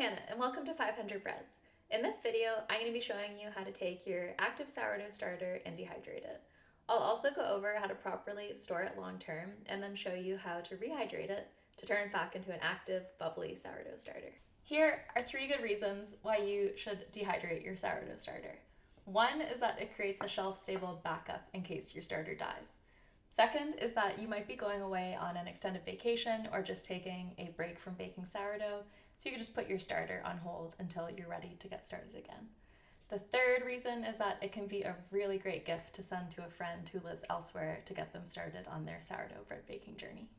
Hannah and welcome to 500 Breads. In this video, I'm going to be showing you how to take your active sourdough starter and dehydrate it. I'll also go over how to properly store it long term and then show you how to rehydrate it to turn it back into an active, bubbly sourdough starter. Here are 3 good reasons why you should dehydrate your sourdough starter. One is that it creates a shelf-stable backup in case your starter dies. Second is that you might be going away on an extended vacation or just taking a break from baking sourdough, so you can just put your starter on hold until you're ready to get started again. The third reason is that it can be a really great gift to send to a friend who lives elsewhere to get them started on their sourdough bread baking journey.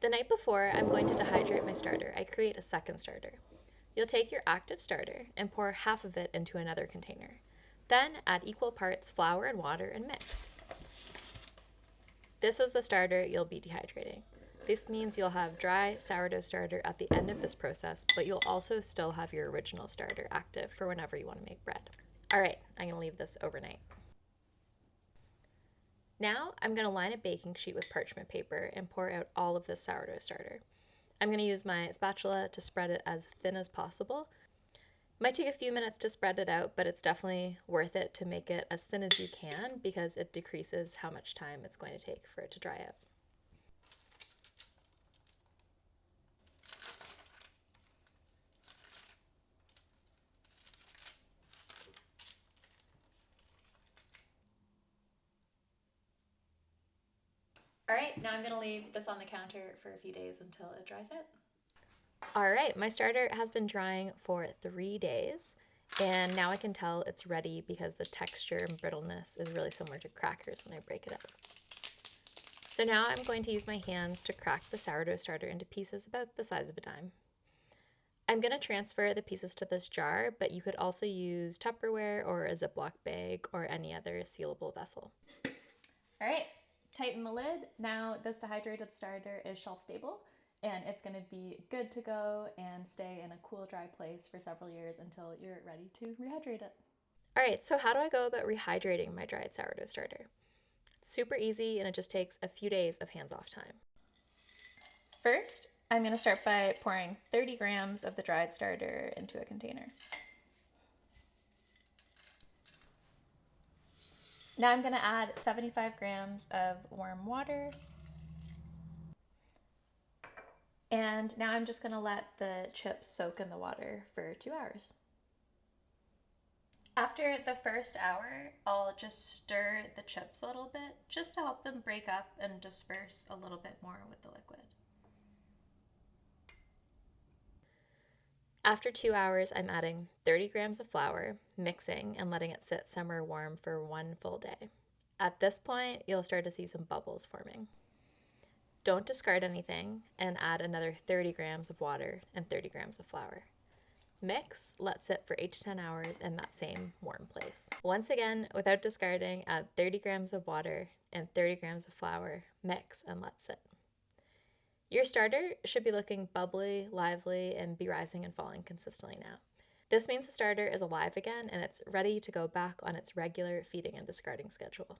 The night before I'm going to dehydrate my starter, I create a second starter. You'll take your active starter and pour half of it into another container. Then add equal parts flour and water and mix. This is the starter you'll be dehydrating. This means you'll have dry sourdough starter at the end of this process, but you'll also still have your original starter active for whenever you want to make bread. All right, I'm going to leave this overnight. Now I'm going to line a baking sheet with parchment paper and pour out all of this sourdough starter. I'm going to use my spatula to spread it as thin as possible. It might take a few minutes to spread it out, but it's definitely worth it to make it as thin as you can because it decreases how much time it's going to take for it to dry out. All right, now I'm gonna leave this on the counter for a few days until it dries out. All right, my starter has been drying for 3 days, and now I can tell it's ready because the texture and brittleness is really similar to crackers when I break it up. So now I'm going to use my hands to crack the sourdough starter into pieces about the size of a dime. I'm going to transfer the pieces to this jar, but you could also use Tupperware or a Ziploc bag or any other sealable vessel. All right, tighten the lid. Now this dehydrated starter is shelf stable and it's going to be good to go and stay in a cool, dry place for several years until you're ready to rehydrate it. All right, so how do I go about rehydrating my dried sourdough starter? It's super easy and it just takes a few days of hands-off time. First, I'm going to start by pouring 30 grams of the dried starter into a container. Now I'm going to add 75 grams of warm water. And now I'm just going to let the chips soak in the water for 2 hours. After the first hour, I'll just stir the chips a little bit just to help them break up and disperse a little bit more with the liquid. After 2 hours, I'm adding 30 grams of flour, mixing and letting it sit somewhere warm for 1 full day. At this point, you'll start to see some bubbles forming. Don't discard anything and add another 30 grams of water and 30 grams of flour. Mix, let sit for 8 to 10 hours in that same warm place. Once again, without discarding, add 30 grams of water and 30 grams of flour, mix and let sit. Your starter should be looking bubbly, lively, and be rising and falling consistently now. This means the starter is alive again and it's ready to go back on its regular feeding and discarding schedule.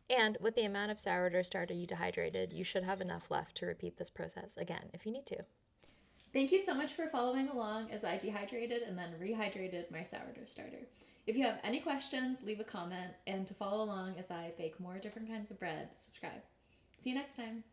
And with the amount of sourdough starter you dehydrated, you should have enough left to repeat this process again if you need to. Thank you so much for following along as I dehydrated and then rehydrated my sourdough starter. If you have any questions, leave a comment, and to follow along as I bake more different kinds of bread, subscribe. See you next time.